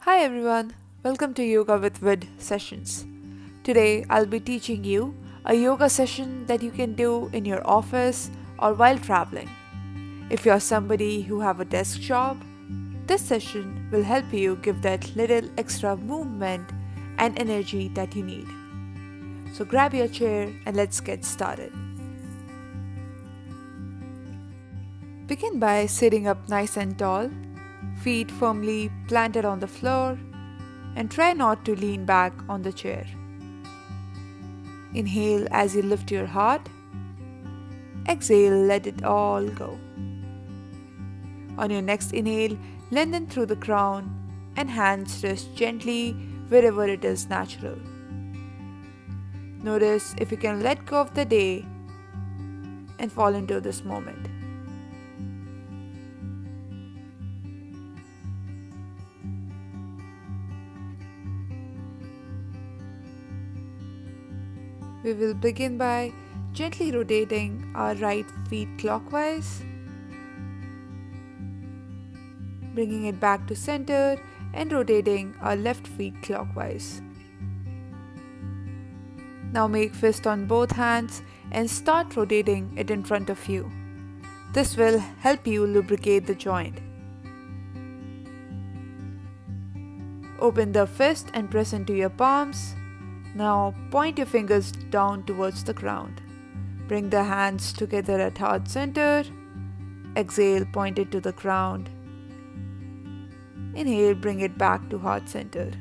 Hi everyone, welcome to Yoga with Vid sessions. Today I'll be teaching you a yoga session that you can do in your office or while traveling. If you're somebody who have a desk job, this session will help you give that little extra movement and energy that you need. So grab your chair and let's get started. Begin by sitting up nice and tall, feet firmly planted on the floor, and try not to lean back on the chair. Inhale as you lift your heart. Exhale, let it all go. On your next inhale, lengthen through the crown and hands rest gently wherever it is natural. Notice if you can let go of the day and fall into this moment. We will begin by gently rotating our right feet clockwise, bringing it back to center and rotating our left feet clockwise. Now make fist on both hands and start rotating it in front of you. This will help you lubricate the joint. Open the fist and press into your palms. Now point your fingers down towards the ground. Bring the hands together at heart center. Exhale, point it to the ground. Inhale, bring it back to heart center.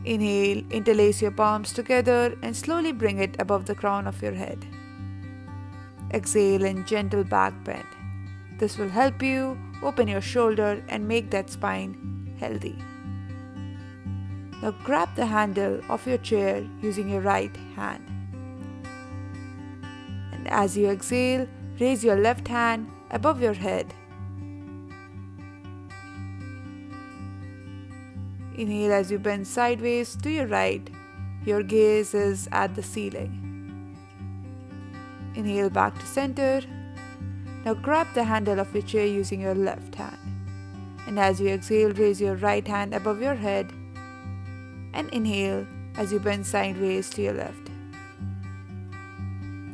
Inhale, interlace your palms together and slowly bring it above the crown of your head. Exhale and gentle back bend. This will help you open your shoulder and make that spine healthy. Now grab the handle of your chair using your right hand. And as you exhale, raise your left hand above your head. Inhale as you bend sideways to your right. Your gaze is at the ceiling. Inhale back to center. Now grab the handle of your chair using your left hand. And as you exhale, raise your right hand above your head. And inhale as you bend sideways to your left.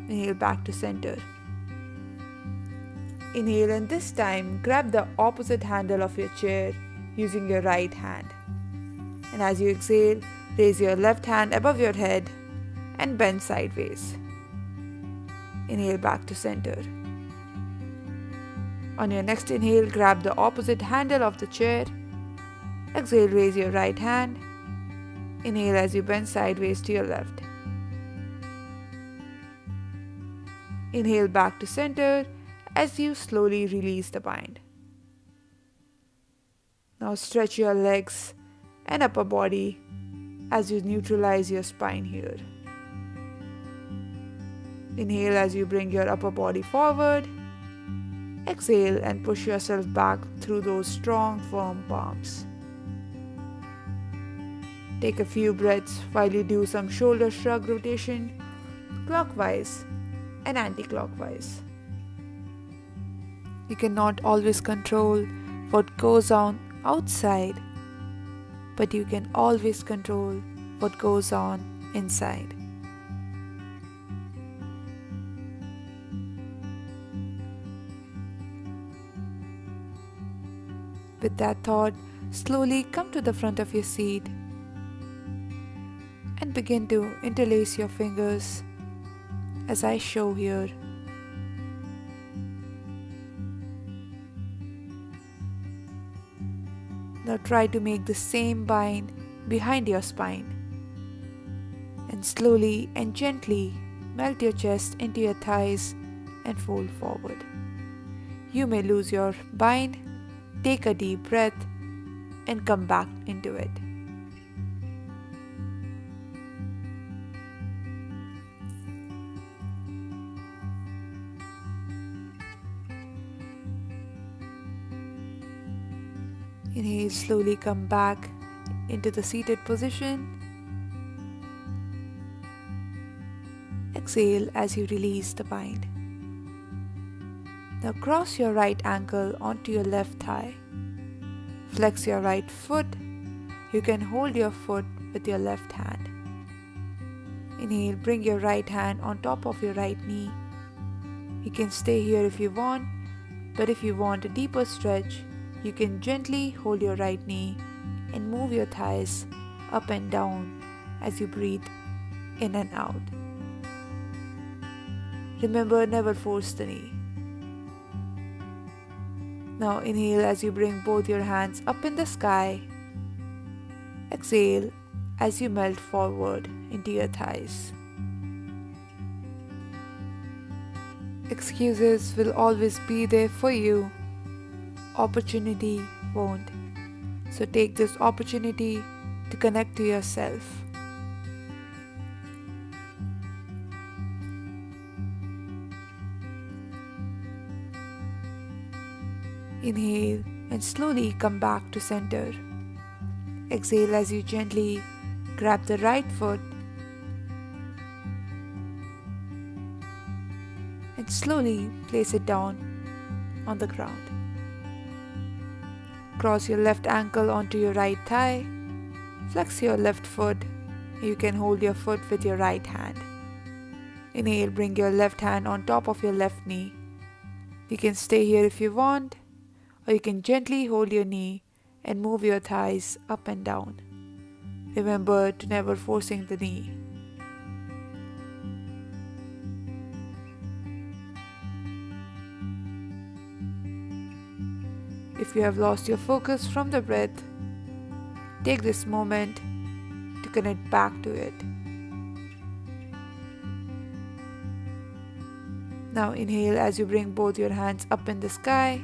Inhale back to center. Inhale and this time grab the opposite handle of your chair using your right hand. And as you exhale, raise your left hand above your head and bend sideways. Inhale back to center. On your next inhale, grab the opposite handle of the chair. Exhale, raise your right hand. Inhale as you bend sideways to your left. Inhale back to center as you slowly release the bind. Now stretch your legs and upper body as you neutralize your spine here. Inhale as you bring your upper body forward. Exhale and push yourself back through those strong, firm palms. Take a few breaths while you do some shoulder shrug rotation, clockwise and anti-clockwise. You cannot always control what goes on outside, but you can always control what goes on inside. With that thought, slowly come to the front of your seat and begin to interlace your fingers as I show here. Now try to make the same bind behind your spine and slowly and gently melt your chest into your thighs and fold forward. You may lose your bind, take a deep breath and come back into it. Inhale, slowly come back into the seated position. Exhale as you release the bind. Now cross your right ankle onto your left thigh. Flex your right foot. You can hold your foot with your left hand. Inhale, bring your right hand on top of your right knee. You can stay here if you want, but if you want a deeper stretch, you can gently hold your right knee and move your thighs up and down as you breathe in and out. Remember, never force the knee. Now inhale as you bring both your hands up in the sky. Exhale as you melt forward into your thighs. Excuses will always be there for you. Opportunity won't. So take this opportunity to connect to yourself. Inhale and slowly come back to center. Exhale as you gently grab the right foot and slowly place it down on the ground. Cross your left ankle onto your right thigh. Flex your left foot. You can hold your foot with your right hand. Inhale, bring your left hand on top of your left knee. You can stay here if you want, or you can gently hold your knee and move your thighs up and down. Remember to never forcing the knee. If you have lost your focus from the breath, take this moment to connect back to it. Now inhale as you bring both your hands up in the sky.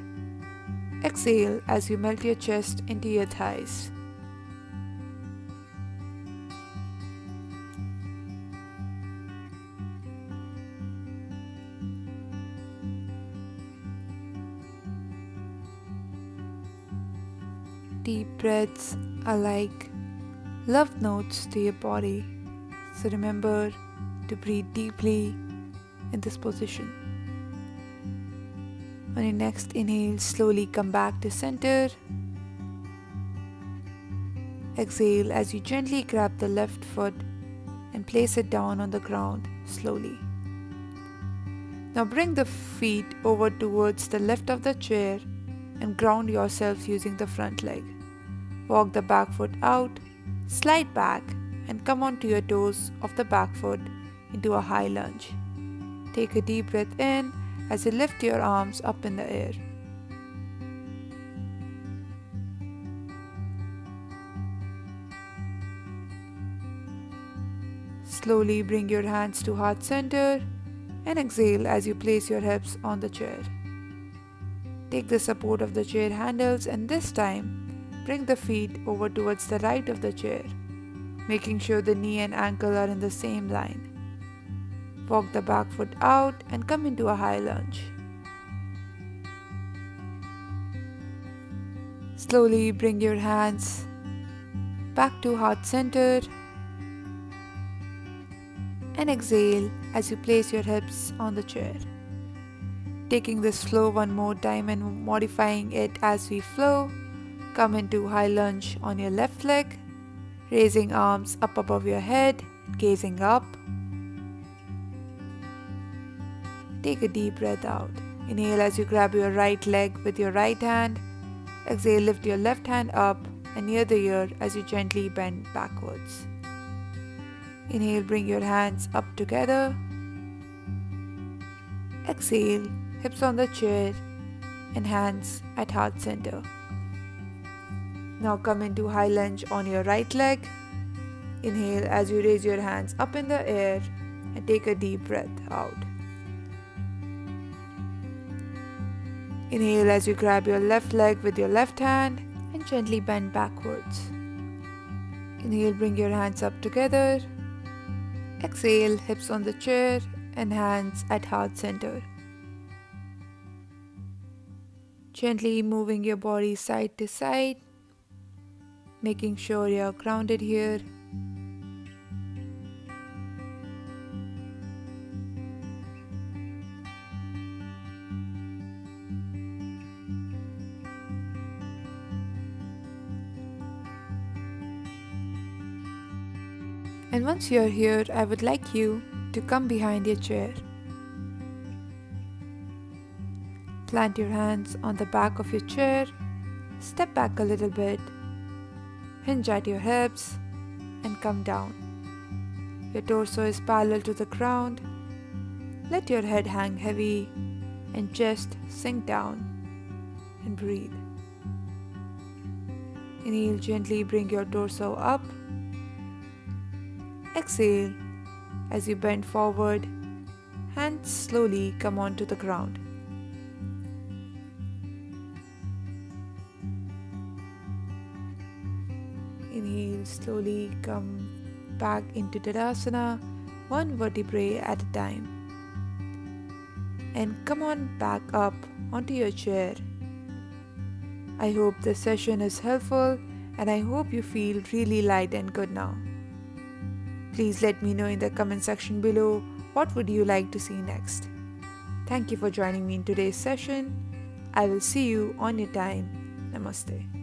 Exhale as you melt your chest into your thighs. Deep breaths are like love notes to your body. So remember to breathe deeply in this position. On your next inhale, slowly come back to center. Exhale as you gently grab the left foot and place it down on the ground slowly. Now bring the feet over towards the left of the chair and ground yourself using the front leg. Walk the back foot out, slide back and come onto your toes of the back foot into a high lunge. Take a deep breath in as you lift your arms up in the air. Slowly bring your hands to heart center and exhale as you place your hips on the chair. Take the support of the chair handles and this time bring the feet over towards the right of the chair, making sure the knee and ankle are in the same line. Walk the back foot out and come into a high lunge. Slowly bring your hands back to heart center and exhale as you place your hips on the chair. Taking this flow one more time and modifying it as we flow, come into high lunge on your left leg, raising arms up above your head, gazing up. Take a deep breath out. Inhale as you grab your right leg with your right hand. Exhale, lift your left hand up and near the ear as you gently bend backwards. Inhale, bring your hands up together. Exhale, hips on the chair and hands at heart center. Now come into high lunge on your right leg. Inhale as you raise your hands up in the air and take a deep breath out. Inhale as you grab your left leg with your left hand and gently bend backwards. Inhale, bring your hands up together. Exhale, hips on the chair and hands at heart center. Gently moving your body side to side, making sure you're grounded here. And once you're here, I would like you to come behind your chair. Plant your hands on the back of your chair, step back a little bit, hinge at your hips, and come down. Your torso is parallel to the ground. Let your head hang heavy and chest sink down and breathe. Inhale, gently bring your torso up. Exhale as you bend forward, hands slowly come onto the ground. Inhale, slowly come back into Tadasana, one vertebrae at a time. And come on back up onto your chair. I hope this session is helpful and I hope you feel really light and good now. Please let me know in the comment section below what would you like to see next. Thank you for joining me in today's session. I will see you on your time. Namaste.